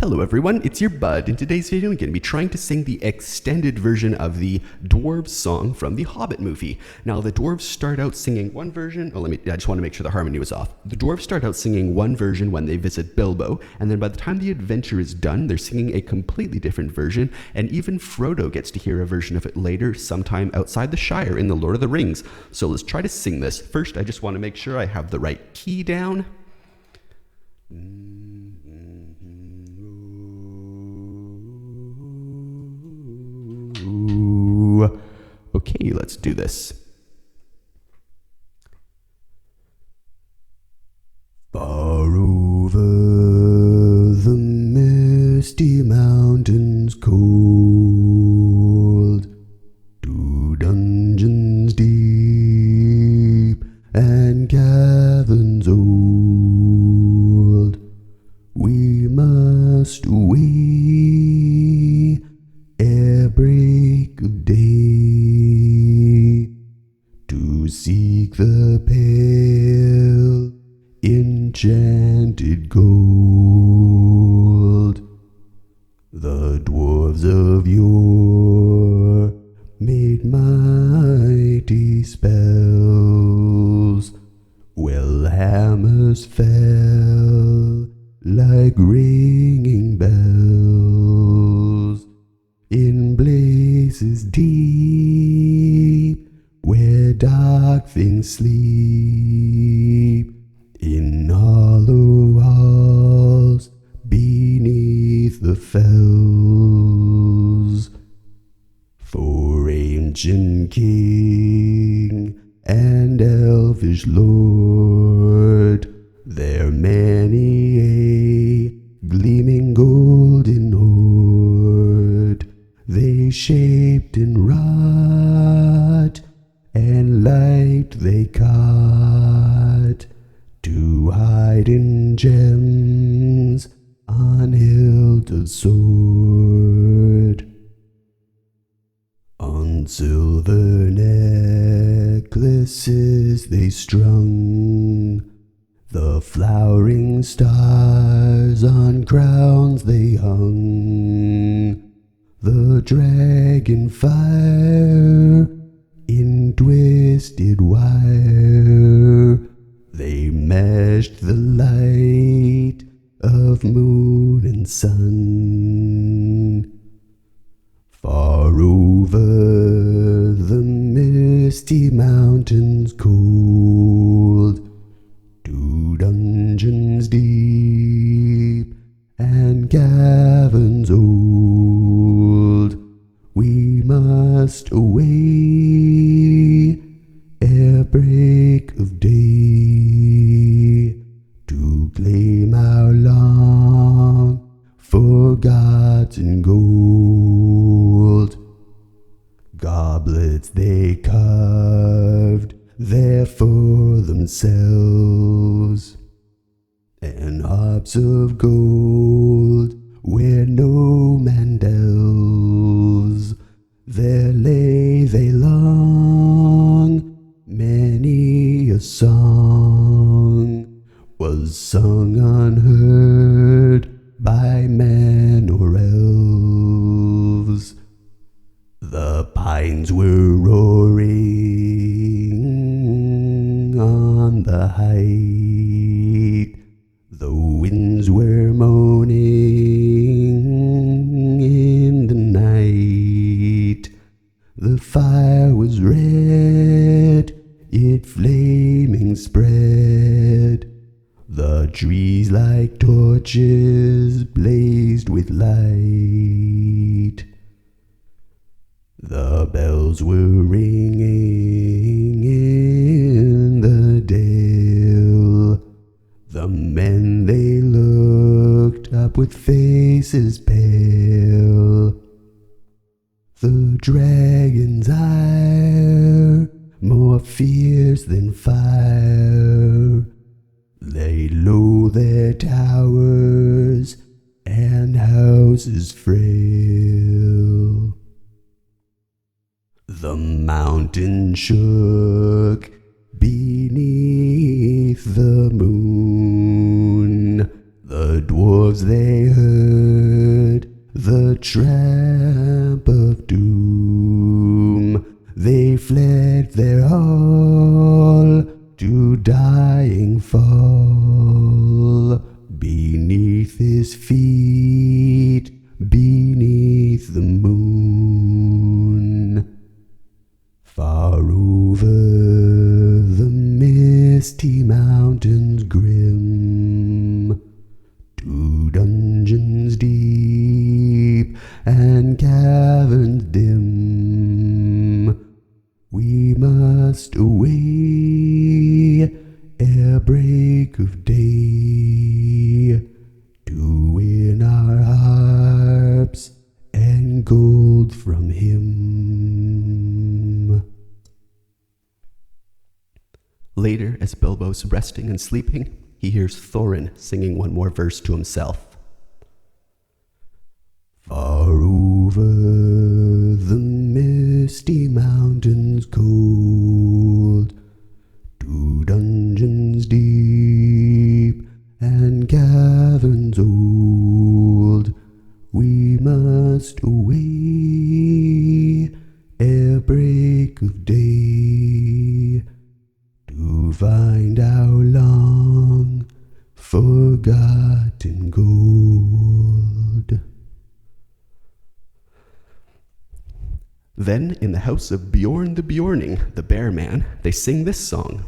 Hello everyone, it's your Bud. In today's video, I'm going to be trying to sing the extended version of the dwarves song from the Hobbit movie. Now, the dwarves start out singing one version. I just want to make sure the harmony was off. The dwarves start out singing one version when they visit Bilbo, and then by the time the adventure is done, they're singing a completely different version, and even Frodo gets to hear a version of it later, sometime outside the Shire in The Lord of the Rings. So let's try to sing this. First, I just want to make sure I have the right key down. Okay, let's do this. Far over the misty mountains cold, to dungeons deep and caverns old, we must away ere break of day, to seek the pale enchanted gold. The dwarves of yore made mighty spells, while hammers fell like ringing bells in places deep where dark things sleep, in hollow halls beneath the fells. For ancient king and elvish lord, there many a gleaming golden hoard they shaped and wrought, and light they caught, to hide in gems on hilted sword. On silver necklaces they strung the flowering stars, on crowns they hung the dragon fire in twisted wire. They meshed the light of moon and sun. Far over the misty mountains cold, to dungeons deep and caverns old, we must away ere break of day, to claim our long forgotten gold. Goblets they carved there for themselves, and harps of gold where no man delves. There lay they long, many a song was sung unheard by men or elves. The pines were roaring on the height, the winds were moaning in the night. The fire was red, it flaming spread, the trees like torches blazed with light. The bells were ringing in the dale, the men they looked up with faces pale. The dragon's ire, more fierce than fire, laid low their towers and houses frail. The mountain shook beneath the moon, the dwarf dwarves they heard the tramp of doom. They fled their hall to dying fall. Beneath his feet, beneath the moon. Far over the misty mountains grim, to dungeons deep and caverns dim, we must away ere break of day, to win our harps and gold from him. Later, as Bilbo's resting and sleeping, he hears Thorin singing one more verse to himself. Far over the misty mountains cold, to dungeons deep and caverns old, we must away ere break of day, to find our long forgotten gold. Then, in the house of Beorn the Beorning, the bear man, they sing this song.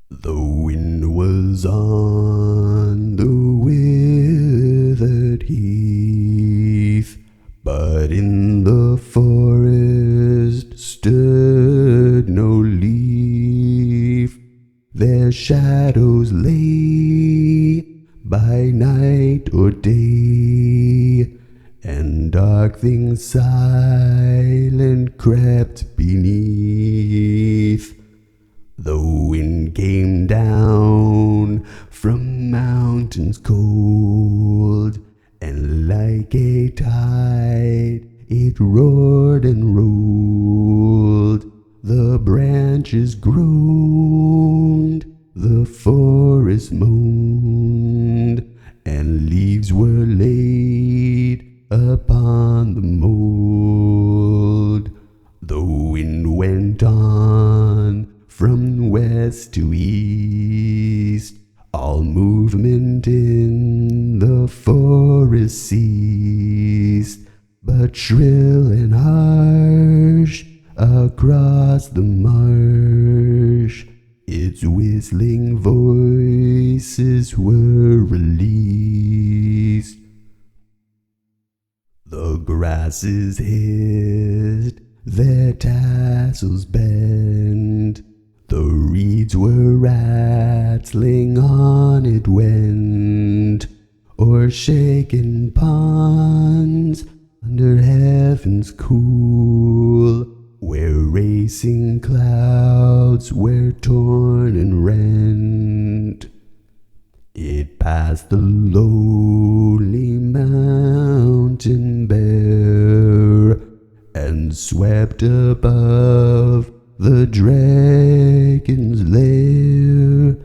The wind was on the withered heath, but in the forest stood no leaf. Their shadows lay by night or day, and dark things silent crept beneath. The wind came down from mountains cold, and like a tide it roared and rolled. The branches groaned, the forest moaned, and leaves were laid upon the mold. The wind went on from west to east, all movement in the forest ceased, but shrill and harsh across the marsh, its whistling voices were released. The grasses hissed, their tassels bent, the reeds were rattling on it went, o'er shaken ponds under heavens cool, where racing clouds were torn and rent. It passed the lonely mountain bare, and swept above the dragon's lair.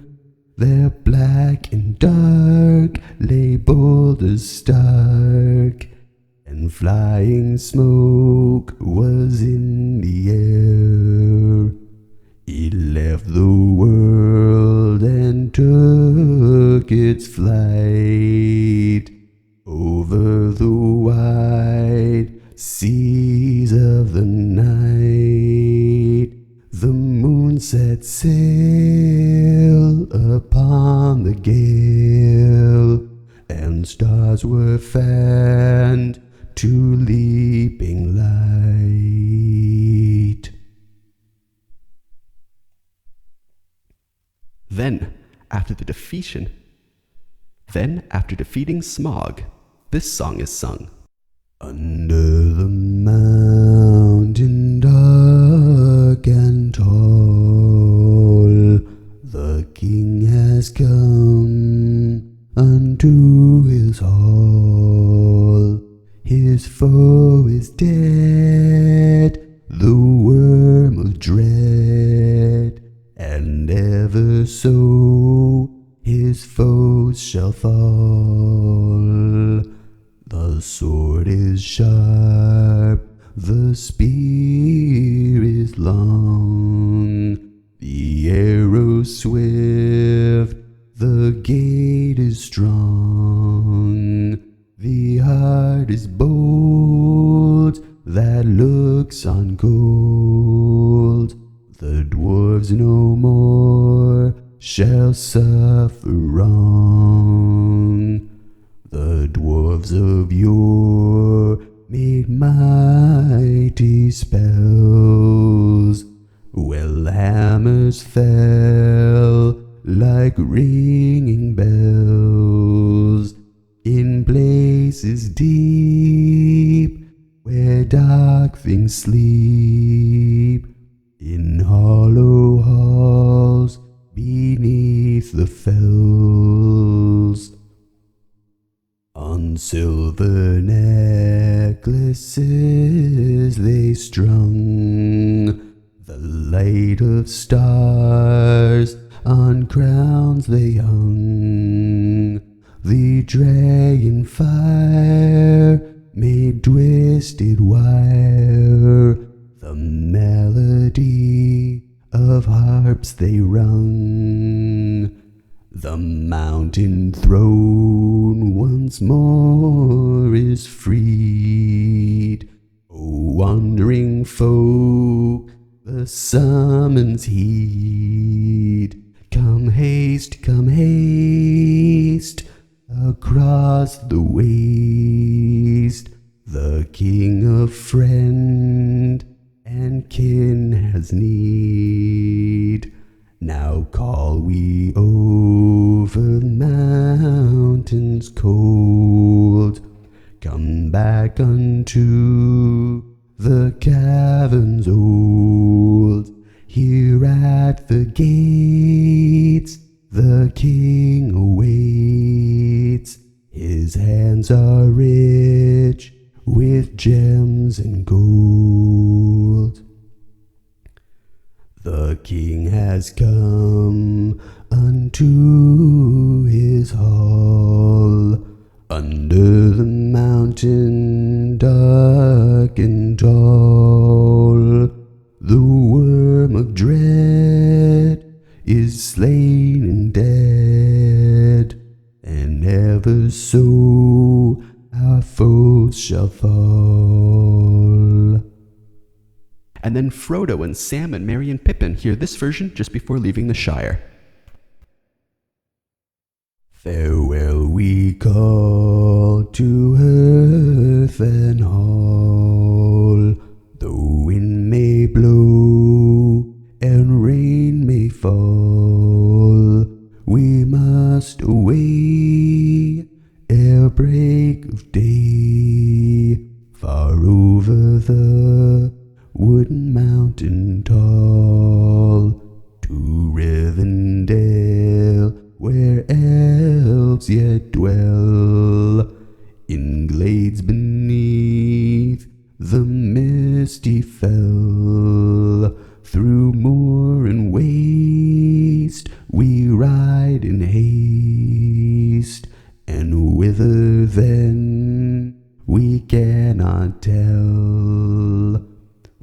There black and dark lay boulders stark, and flying smoke was in the air. It left the world and took its flight over the wide seas of the night. The moon set sail upon the gale, and stars were fanned to leaping light. Then, after defeating Smaug, this song is sung. Under the mountain dark and tall, the king has come unto his hall. His foe is dead, the worm of dread, and ever so his foe shall fall. The sword is sharp, the spear is long, the arrow swift, the gate is strong, the heart is bold that looks on gold. The dwarves no more shall suffer wrong. The dwarves of yore made mighty spells, while hammers fell like ringing bells in places deep where dark things sleep, in hollow halls beneath the fells. On silver necklaces they strung the light of stars, on crowns they hung the dragon fire made twisted wire, the melody of harps they rung. The mountain throne once more is freed. O wandering folk, the summons heed. Come haste, across the waste. The king of friend and kin has need. Now call we over mountains cold. Come back unto the caverns old. Here at the gates the king awaits. His hands are rich with gems and gold. The king has come unto his hall, under the mountain dark and tall. The worm of dread is slain and dead, and ever so our foes shall fall. And then Frodo and Sam and Merry and Pippin hear this version just before leaving the Shire. Farewell we call to earth and hall. The wind may blow and rain may fall. We must away ere break of day, far over the wooden mountain tall, to Rivendell, where elves yet dwell, in glades beneath the misty fell. Through moor and waste we ride in haste, and whither then we cannot tell.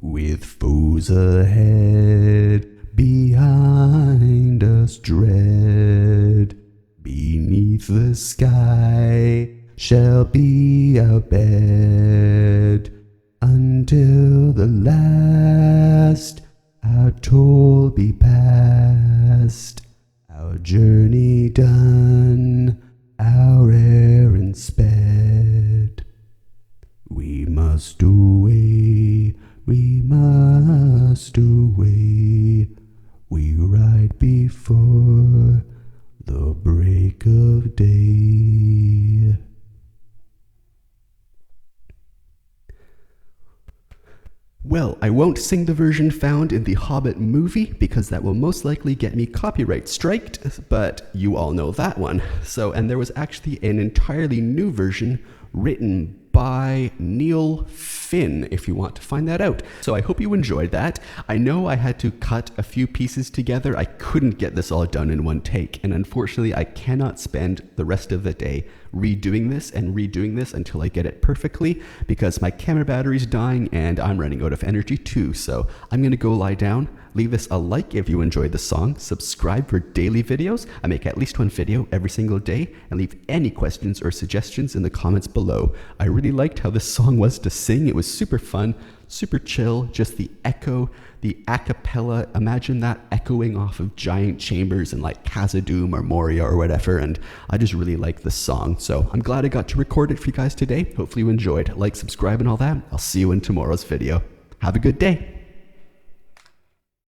With foes ahead, behind us dread, beneath the sky shall be our bed, until the last our toll be past, our journey done, our errand sped. We must away, we must away, we ride before the break of day. Well, I won't sing the version found in the Hobbit movie because that will most likely get me copyright striked, but you all know that one. And there was actually an entirely new version written by Neil Finn, if you want to find that out. So I hope you enjoyed that. I know I had to cut a few pieces together. I couldn't get this all done in one take, and unfortunately I cannot spend the rest of the day redoing this until I get it perfectly, because my camera battery's dying and I'm running out of energy too. So I'm gonna go lie down. Leave this a like if you enjoyed the song, subscribe for daily videos. I make at least one video every single day, and leave any questions or suggestions in the comments below. I really liked how this song was to sing. It was super fun, super chill, just the echo, the a cappella. Imagine that echoing off of giant chambers in like Khazad-dûm or Moria or whatever, and I just really like the song. So I'm glad I got to record it for you guys today. Hopefully you enjoyed. Like, subscribe, and all that. I'll see you in tomorrow's video. Have a good day.